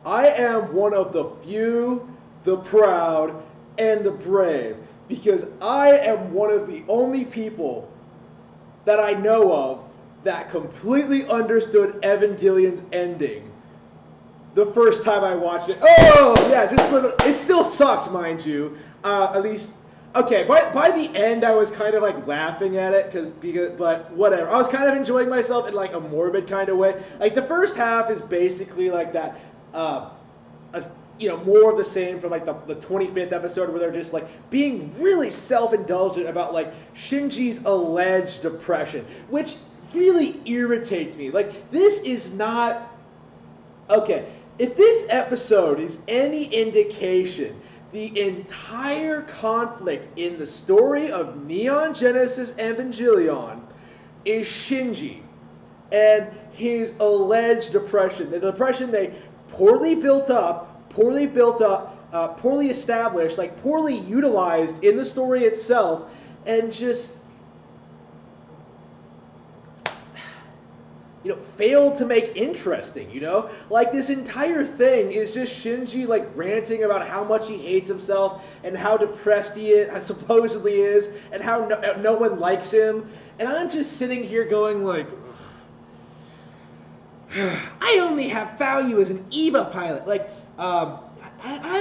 I am one of the few, the proud, and the brave, because I am one of the only people that I know of that completely understood Evangelion's ending the first time I watched it. Oh, yeah, it still sucked, mind you. At least, okay, by the end, I was kind of like laughing at it, but whatever. I was kind of enjoying myself in like a morbid kind of way. Like the first half is basically like that, a, more of the same from like the 25th episode where they're just like being really self-indulgent about like Shinji's alleged depression, which really irritates me. Like, this is not... Okay, if this episode is any indication, the entire conflict in the story of Neon Genesis Evangelion is Shinji and his alleged depression. The depression they poorly established, like poorly utilized in the story itself, and just failed to make interesting, Like, this entire thing is just Shinji, like, ranting about how much he hates himself and how depressed he is, supposedly is, and how no one likes him. And I'm just sitting here going, like, I only have value as an EVA pilot. Like, I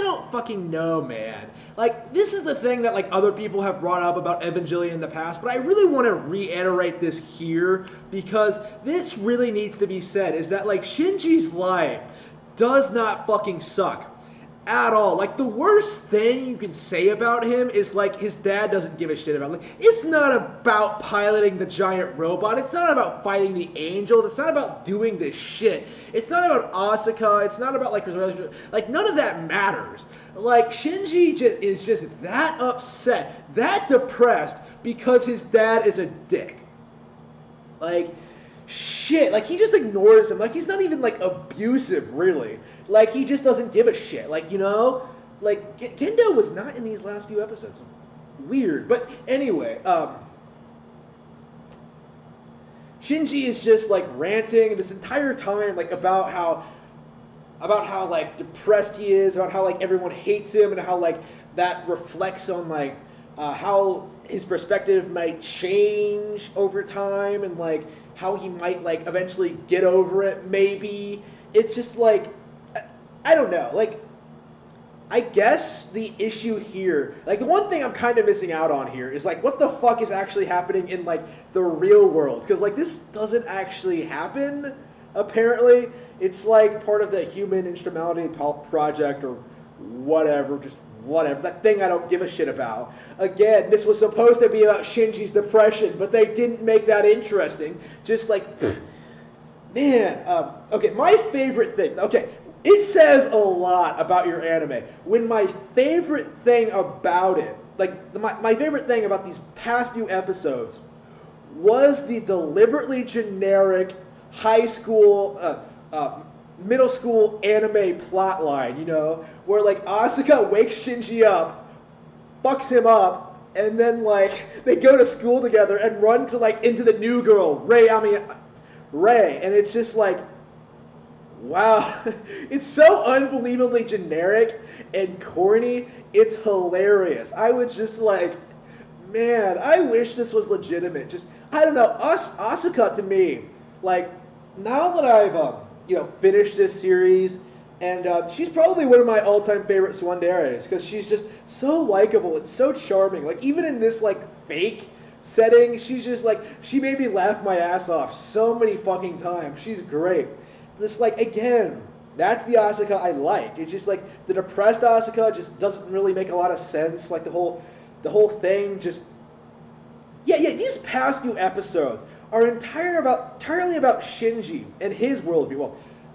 don't fucking know, man. Like, this is the thing that, like, other people have brought up about Evangelion in the past, but I really want to reiterate this here, because this really needs to be said, is that, like, Shinji's life does not fucking suck at all. Like, the worst thing you can say about him is, like, his dad doesn't give a shit about him. Like, it's not about piloting the giant robot. It's not about fighting the angels. It's not about doing this shit. It's not about Asuka. It's not about, like, none of that matters. Like, Shinji is just that upset, that depressed, because his dad is a dick. Like, shit. Like, he just ignores him. Like, he's not even, like, abusive, really. Like, he just doesn't give a shit. Like, Like, Gendo was not in these last few episodes. Weird. But anyway, Shinji is just, like, ranting this entire time, like, about how like depressed he is, about how like everyone hates him, and how like that reflects on like how his perspective might change over time, and like how he might like eventually get over it. Maybe it's just like I don't know. Like, I guess the issue here, like the one thing I'm kind of missing out on here is like what the fuck is actually happening in like the real world, because like this doesn't actually happen apparently. It's like part of the Human Instrumentality Project or whatever, just whatever. That thing I don't give a shit about. Again, this was supposed to be about Shinji's depression, but they didn't make that interesting. Just like, man. Okay, my favorite thing. Okay, it says a lot about your anime when my favorite thing about it, like my favorite thing about these past few episodes, was the deliberately generic high school, middle school anime plotline, where like Asuka wakes Shinji up, fucks him up, and then like they go to school together and run to like into the new girl, Rei, and it's just like, wow, it's so unbelievably generic and corny. It's hilarious. I would just like, man, I wish this was legitimate. Just, I don't know, Asuka to me, like, now that I've, finished this series, and she's probably one of my all-time favorite tsunderes, because she's just so likable and so charming. Like, even in this, like, fake setting, she's just, like, she made me laugh my ass off so many fucking times. She's great. Just, like, again, that's the Asuka I like. It's just, like, the depressed Asuka just doesn't really make a lot of sense. Like, the whole thing just... Yeah, these past few episodes are entirely about Shinji and his worldview.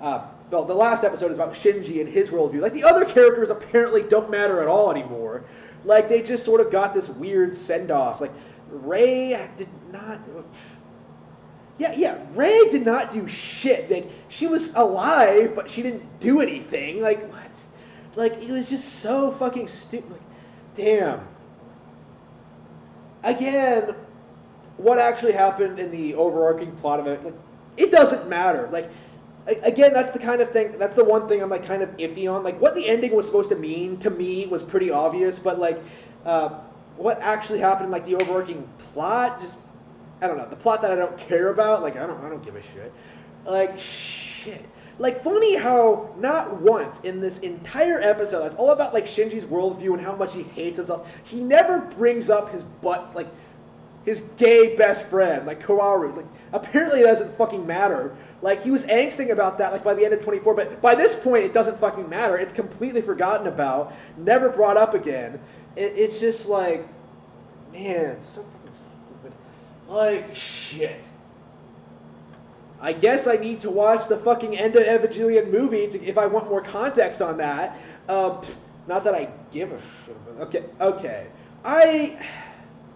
Well, the last episode is about Shinji and his worldview. Like, the other characters apparently don't matter at all anymore. Like, they just sort of got this weird send-off. Like, Rei did not... Yeah, Rei did not do shit. Like, she was alive, but she didn't do anything. Like, what? Like, it was just so fucking stupid. Like, damn. Again, what actually happened in the overarching plot of it, like, it doesn't matter. Like, again, that's the kind of thing. That's the one thing I'm like kind of iffy on. Like what the ending was supposed to mean to me was pretty obvious, but like what actually happened, like the overarching plot, just I don't know. The plot that I don't care about, like I don't give a shit. Like shit. Like funny how not once in this entire episode that's all about like Shinji's worldview and how much he hates himself, he never brings up his butt like his gay best friend, like Kaoru. Like apparently it doesn't fucking matter. Like he was angsting about that like by the end of 24, but by this point it doesn't fucking matter. It's completely forgotten about, never brought up again. It's just like, man, so fucking stupid. Like shit. I guess I need to watch the fucking end of Evangelion movie if I want more context on that. Not that I give a shit. Okay. I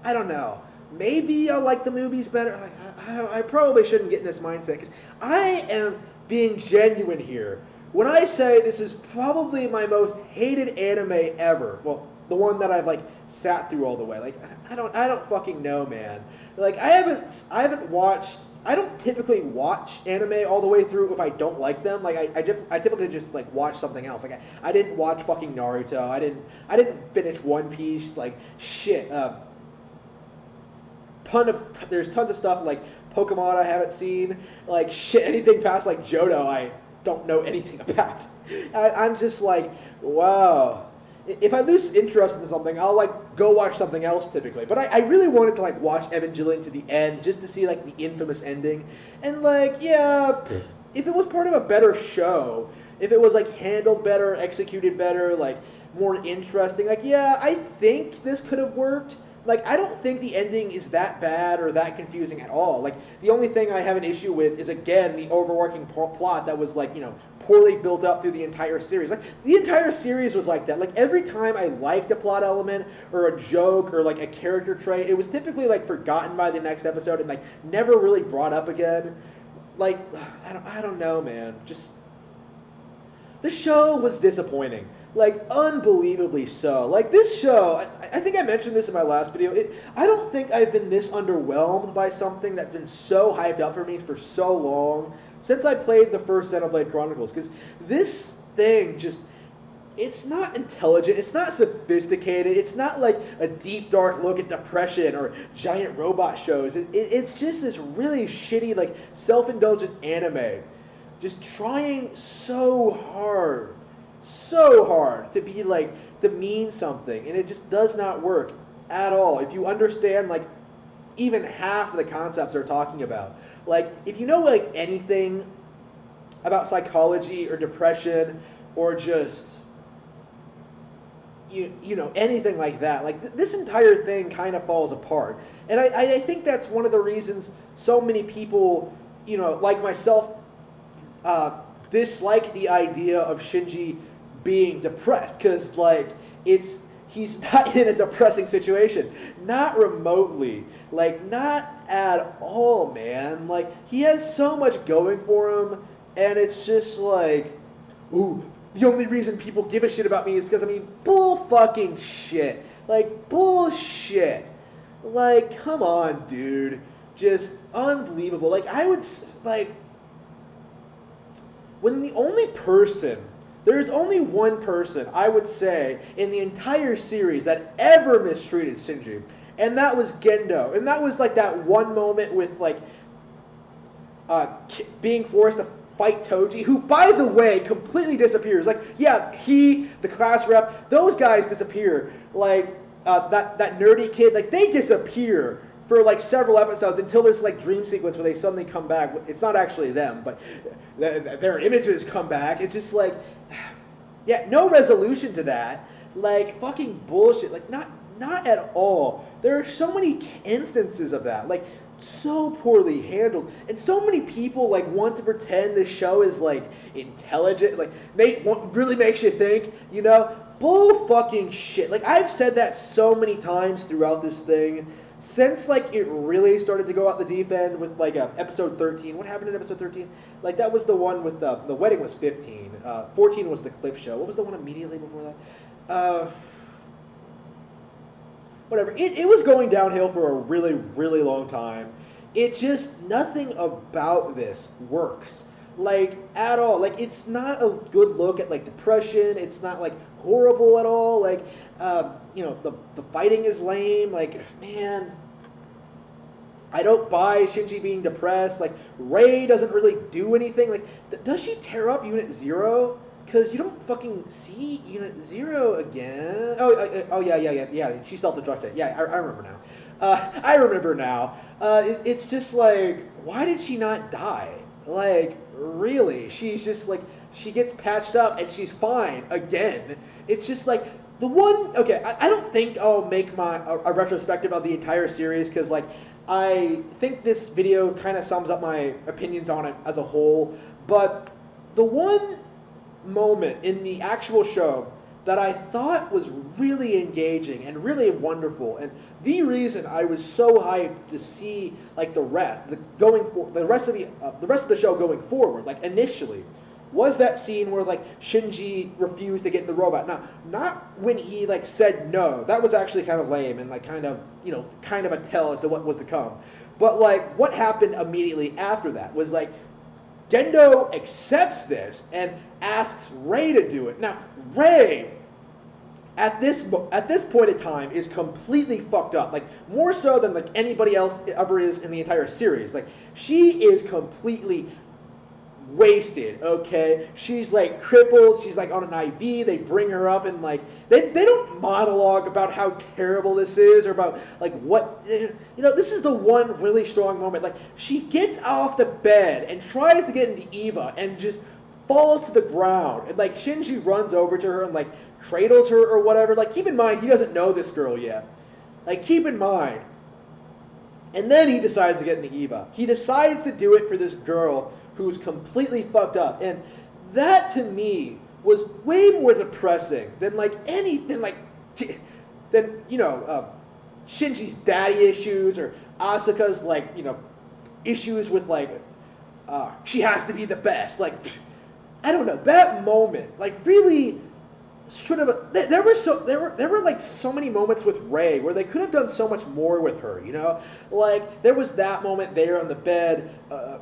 don't know. Maybe I'll like the movies better. I probably shouldn't get in this mindset because I am being genuine here. When I say this is probably my most hated anime ever, well, the one that I've like sat through all the way. Like I don't fucking know, man. Like I haven't watched. I don't typically watch anime all the way through if I don't like them. Like I typically just like watch something else. Like I didn't watch fucking Naruto. I didn't finish One Piece. Like shit. There's tons of stuff like Pokemon I haven't seen. Like shit. Anything past like Johto I don't know anything about. I'm just like wow. If I lose interest in something, I'll like go watch something else typically. But I really wanted to like watch Evangelion to the end just to see like the infamous ending. And like, yeah, if it was part of a better show, if it was like handled better, executed better, like more interesting, like yeah, I think this could have worked. Like I don't think the ending is that bad or that confusing at all. Like the only thing I have an issue with is again the overarching plot that was like, you know, poorly built up through the entire series. Like the entire series was like that. Like every time I liked a plot element or a joke or like a character trait, it was typically like forgotten by the next episode and like never really brought up again. Like I don't know, man. Just the show was disappointing. Like, unbelievably so. Like, this show, I think I mentioned this in my last video, I don't think I've been this underwhelmed by something that's been so hyped up for me for so long since I played the first Xenoblade Chronicles, because this thing just, it's not intelligent, it's not sophisticated, it's not like a deep, dark look at depression or giant robot shows. It's just this really shitty, like, self-indulgent anime, just trying so hard to be like, to mean something, and it just does not work at all. If you understand like even half of the concepts they're talking about, like if you know like anything about psychology or depression or just you know anything like that, like this entire thing kind of falls apart. And I think that's one of the reasons so many people, you know, like myself, dislike the idea of Shinji being depressed, because like he's not in a depressing situation, not remotely, like not at all, man. Like he has so much going for him, and it's just like, ooh, the only reason people give a shit about me is because bull fucking shit, like bullshit. Like come on, dude, just unbelievable. Like I would like when there's only one person, I would say, in the entire series that ever mistreated Shinji, and that was Gendo. And that was like that one moment with like being forced to fight Toji, who, by the way, completely disappears. Like, yeah, the class rep, those guys disappear. Like, that nerdy kid, like, they disappear for like several episodes until this like dream sequence where they suddenly come back. It's not actually them, but their images come back. It's just like, yeah, no resolution to that. Like fucking bullshit. Like not at all. There are so many instances of that. Like so poorly handled, and so many people like want to pretend this show is like intelligent. Like really makes you think. You know, bull fucking shit. Like I've said that so many times throughout this thing. Since like it really started to go out the deep end with like episode 13. What happened in episode 13? Like that was the one with the wedding was 15. 14 was the clip show. What was the one immediately before that? Whatever. It was going downhill for a really, really long time. It just, nothing about this works. like at all. Like it's not a good look at like depression. It's not like horrible at all. Like the fighting is lame. Like man, I don't buy Shinji being depressed. Like Rei doesn't really do anything. Like does she tear up Unit Zero? Because you don't fucking see Unit Zero again. Oh yeah. She self-destructed. Yeah, I remember now. I remember now. It's just like, why did she not die? Like, really? She's just like, she gets patched up and she's fine again. It's just like, the one, okay, I don't think I'll make a retrospective of the entire series because, like, I think this video kind of sums up my opinions on it as a whole. But the one moment in the actual show that I thought was really engaging and really wonderful, and the reason I was so hyped to see like the rest of the show going forward, like initially, was that scene where like Shinji refused to get in the robot. Now, not when he like said no. That was actually kind of lame and like kind of a tell as to what was to come. But like what happened immediately after that was like Gendo accepts this and asks Rei to do it. Now, Rei, at this point in time, is completely fucked up. Like, more so than, like, anybody else ever is in the entire series. Like, she is completely wasted, okay? She's, like, crippled. She's, like, on an IV. They bring her up and, like, they don't monologue about how terrible this is or about, like, what... this is the one really strong moment. Like, she gets off the bed and tries to get into Eva and just falls to the ground. And, like, Shinji runs over to her and, like, cradles her or whatever. Like, keep in mind, he doesn't know this girl yet. Like, keep in mind. And then he decides to get into Eva. He decides to do it for this girl who's completely fucked up. And that, to me, was way more depressing than, like, Shinji's daddy issues or Asuka's, like, issues with, like, she has to be the best. Like, I don't know. That moment, like, really should have. There were like so many moments with Rei where they could have done so much more with her. Like there was that moment there on the bed,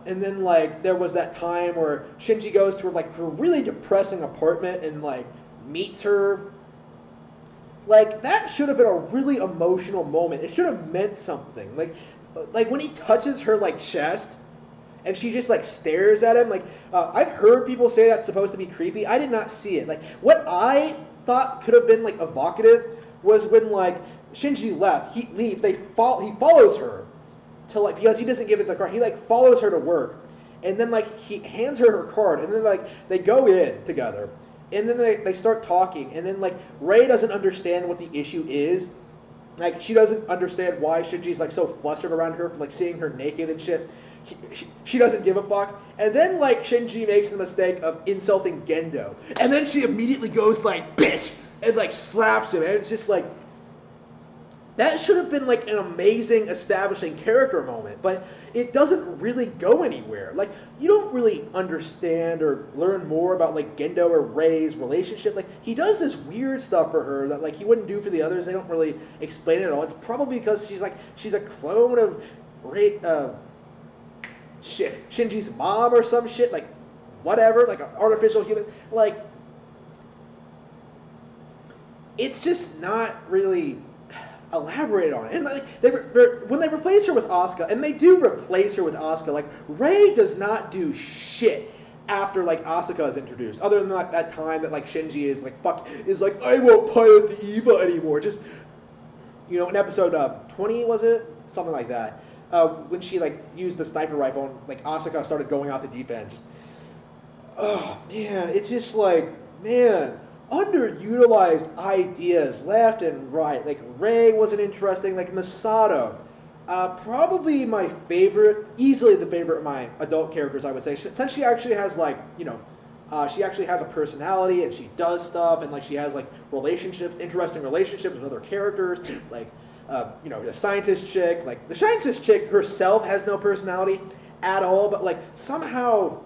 and then like there was that time where Shinji goes to her really depressing apartment and like meets her. Like that should have been a really emotional moment. It should have meant something. Like when he touches her like chest. And she just like stares at him. Like I've heard people say that's supposed to be creepy. I did not see it. Like what I thought could have been like evocative was when like Shinji left. He leaves. He follows her to like because he doesn't give it the card. He like follows her to work, and then like he hands her card, and then like they go in together, and then they start talking, and then like Rei doesn't understand what the issue is. Like she doesn't understand why Shinji's like so flustered around her for like seeing her naked and shit. She doesn't give a fuck. And then, like, Shinji makes the mistake of insulting Gendo. And then she immediately goes, like, bitch! And, like, slaps him. And it's just, like... That should have been, like, an amazing establishing character moment. But it doesn't really go anywhere. Like, you don't really understand or learn more about, like, Gendo or Rei's relationship. Like, he does this weird stuff for her that, like, he wouldn't do for the others. They don't really explain it at all. It's probably because she's a clone of Rei... Shinji's mom or some shit, like whatever, like an artificial human, like it's just not really elaborated on. And like when they replace her with Asuka, and they do replace her with Asuka, like Rei does not do shit after like Asuka is introduced, other than like that time that like Shinji is like I won't pilot the Eva anymore. Just in episode 20 was it, something like that. When she like used the sniper rifle and like Asuka started going out the deep end. Just, oh man, it's just like underutilized ideas left and right. Like Rei wasn't interesting. Like Masato, probably my favorite, easily the favorite of my adult characters, I would say. Since she actually has like she actually has a personality and she does stuff and like she has like interesting relationships with other characters, like. The scientist chick, like the scientist chick herself has no personality at all, but like somehow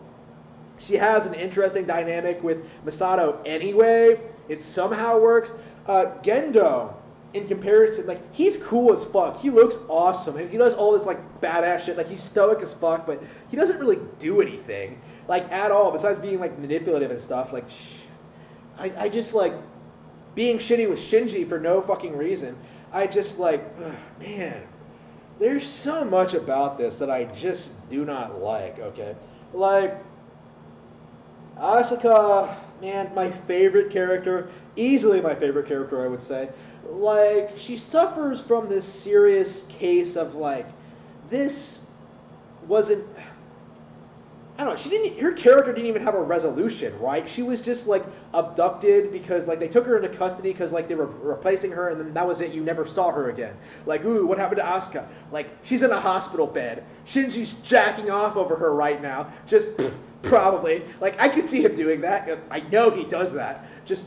she has an interesting dynamic with Masato anyway. It somehow works. Gendo, in comparison, like, he's cool as fuck. He looks awesome, and he does all this, like, badass shit. Like, he's stoic as fuck, but he doesn't really do anything, like, at all, besides being, like, manipulative and stuff. Like, I just, like, being shitty with Shinji for no fucking reason. I just, like, man, there's so much about this that I just do not like, okay? Like, Asuka, man, my favorite character, easily my favorite character, I would say. Like, she suffers from this serious case of, like, this wasn't, I don't know, her character didn't even have a resolution, right? She was just, like, abducted because, like, they took her into custody because, like, they were replacing her, and then that was it. You never saw her again. Like, ooh, what happened to Asuka? Like, she's in a hospital bed. Shinji's jacking off over her right now. Just, probably. Like, I could see him doing that. I know he does that. Just,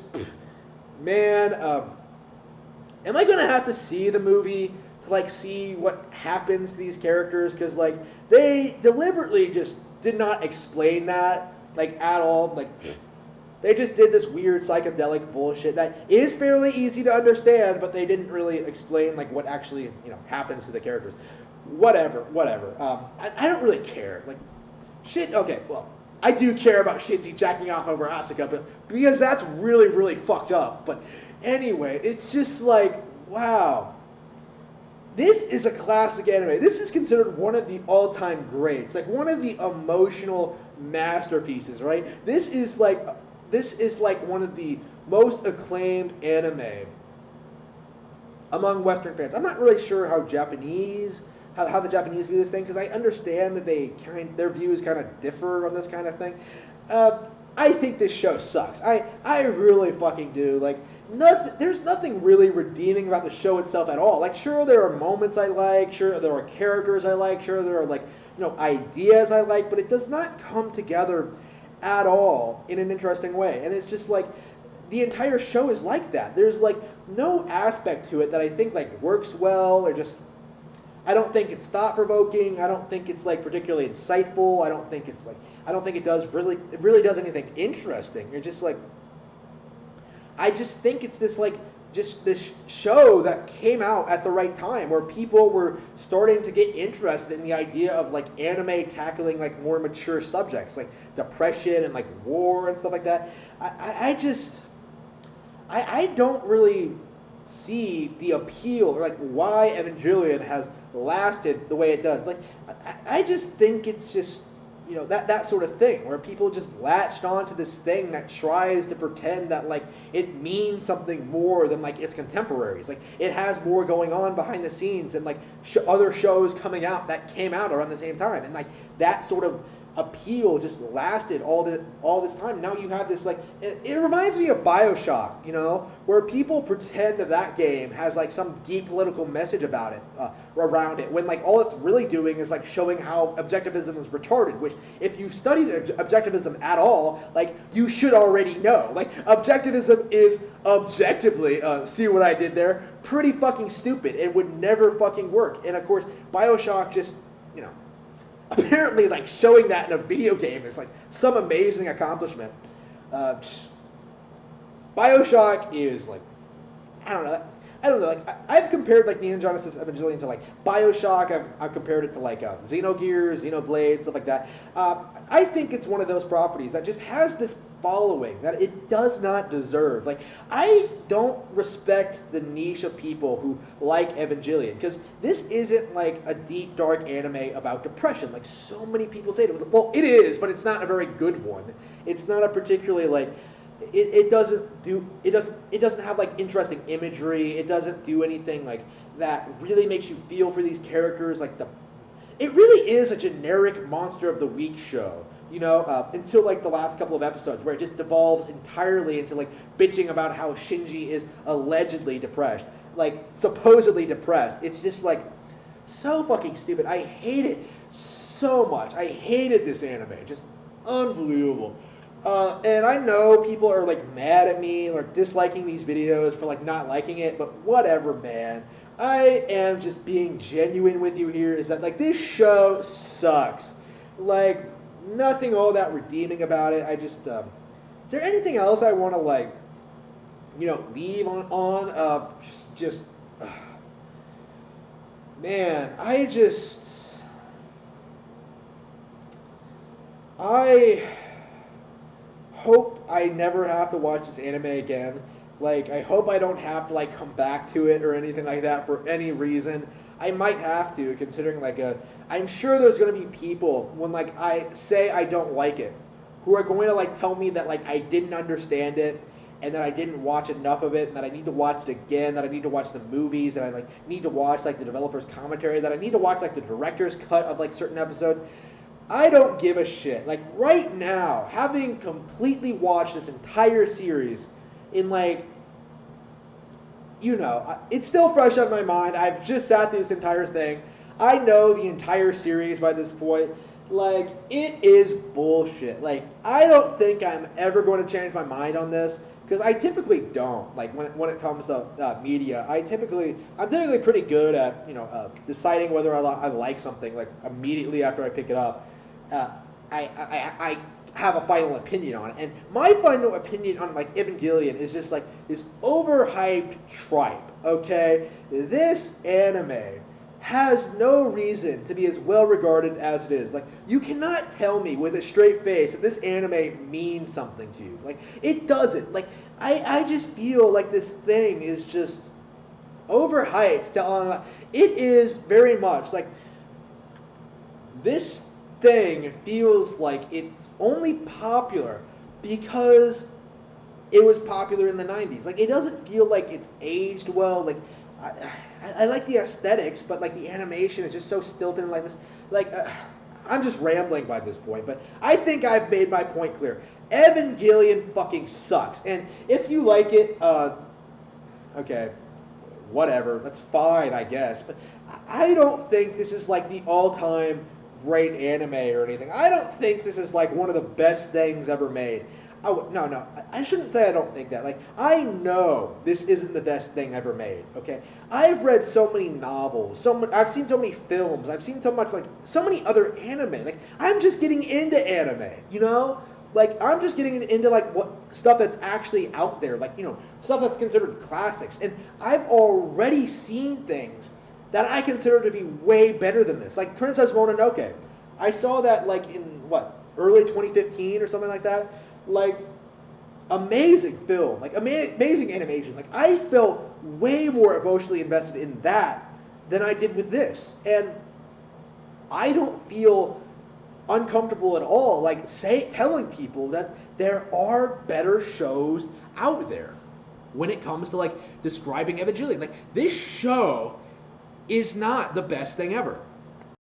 man, am I going to have to see the movie to, like, see what happens to these characters? Because, like, they deliberately just did not explain that, like, at all. Like, they just did this weird psychedelic bullshit that is fairly easy to understand, but they didn't really explain, like, what actually, you know, happens to the characters. Whatever. I don't really care. Like, shit, okay, well, I do care about Shinji jacking off over Asuka, but because that's really, really fucked up. But anyway, it's just like, wow. This is a classic anime. This is considered one of the all-time greats, like one of the emotional masterpieces, right? This is like one of the most acclaimed anime among Western fans. I'm not really sure how the Japanese view this thing, because I understand that their views kind of differ on this kind of thing. I think this show sucks. I really fucking do. Like, there's nothing really redeeming about the show itself at all. Like, sure, there are moments I like, sure, there are characters I like, sure, there are, like, you know, ideas I like, but it does not come together at all in an interesting way. And it's just like, the entire show is like that. There's, like, no aspect to it that I think, like, works well, or just, I don't think it's thought-provoking. I don't think it's, like, particularly insightful. I don't think it really does anything interesting. You're just like, I just think it's this, like, just this show that came out at the right time, where people were starting to get interested in the idea of, like, anime tackling, like, more mature subjects, like depression and, like, war and stuff like that. I don't really see the appeal, or, like, why Evangelion has lasted the way it does. Like, I just think it's just, you know, that sort of thing, where people just latched onto this thing that tries to pretend that, like, it means something more than, like, its contemporaries. Like, it has more going on behind the scenes than, like, other shows coming out that came out around the same time. And, like, that sort of appeal just lasted all this time. Now you have this, like, it reminds me of BioShock, you know, where people pretend that game has, like, some deep political message about it, around it, when, like, all it's really doing is, like, showing how objectivism is retarded, which, if you've studied objectivism at all, like, you should already know. Like, objectivism is objectively, see what I did there, pretty fucking stupid. It would never fucking work. And, of course, BioShock just, you know, apparently, like, showing that in a video game is, like, some amazing accomplishment. BioShock is, like, I don't know. Like, I've compared, like, Neon Genesis Evangelion to, like, BioShock. I've compared it to, like, Xenogears, Xenoblade, stuff like that. I think it's one of those properties that just has this following that it does not deserve. Like, I don't respect the niche of people who like Evangelion, because this isn't, like, a deep, dark anime about depression, like so many people say. Well, it is, but it's not a very good one. It's not a particularly, like, it doesn't have, like, interesting imagery. It doesn't do anything, like, that really makes you feel for these characters. Like, it really is a generic Monster of the Week show, you know, until, like, the last couple of episodes, where it just devolves entirely into, like, bitching about how Shinji is allegedly depressed, like, supposedly depressed. It's just, like, so fucking stupid. I hate it so much. I hated this anime. Just unbelievable. And I know people are, like, mad at me or disliking these videos for, like, not liking it, but whatever, man. I am just being genuine with you here, is that, like, this show sucks. Like, nothing all that redeeming about it. I just, is there anything else I want to, like, you know, leave on? Man, I hope I never have to watch this anime again. Like, I hope I don't have to like come back to it or anything like that for any reason. I might have to, considering I'm sure there's gonna be people when like I say I don't like it, who are going to like tell me that like I didn't understand it, and that I didn't watch enough of it, and that I need to watch it again, that I need to watch the movies, that I like need to watch like the developer's commentary, that I need to watch like the director's cut of like certain episodes. I don't give a shit. Like right now, having completely watched this entire series in like, it's still fresh on my mind. I've just sat through this entire thing. I know the entire series by this point. Like, it is bullshit. Like, I don't think I'm ever going to change my mind on this, because I typically don't. Like, when it comes to media, I'm typically pretty good at, deciding whether I like something, like, immediately after I pick it up. Uh, I have a final opinion on it. And my final opinion on like Evangelion is just like this overhyped tripe, okay? This anime has no reason to be as well regarded as it is. Like, you cannot tell me with a straight face that this anime means something to you. Like, it doesn't. Like, I just feel like this thing is just overhyped. It is very much like this thing feels like it's only popular because it was popular in the 90s. Like, it doesn't feel like it's aged well. Like, I like the aesthetics, but like the animation is just so stilted and like this. Like, I'm just rambling by this point, but I think I've made my point clear. Evangelion fucking sucks. And if you like it, okay, whatever, that's fine, I guess. But I don't think this is like the all-time great anime or anything. I don't think this is like one of the best things ever made. No, I shouldn't say I don't think that. Like, I know this isn't the best thing ever made, okay? I've read so many novels, I've seen so many films, I've seen so many other anime. Like, I'm just getting into anime, you know? Like, I'm just getting into, like, what stuff that's actually out there. Like, stuff that's considered classics. And I've already seen things that I consider to be way better than this. Like, Princess Mononoke. I saw that, like, in, early 2015 or something like that? Like, amazing film, like amazing animation. Like, I felt way more emotionally invested in that than I did with this, and I don't feel uncomfortable at all like telling people that there are better shows out there when it comes to like describing Evangelion. Like, this show is not the best thing ever.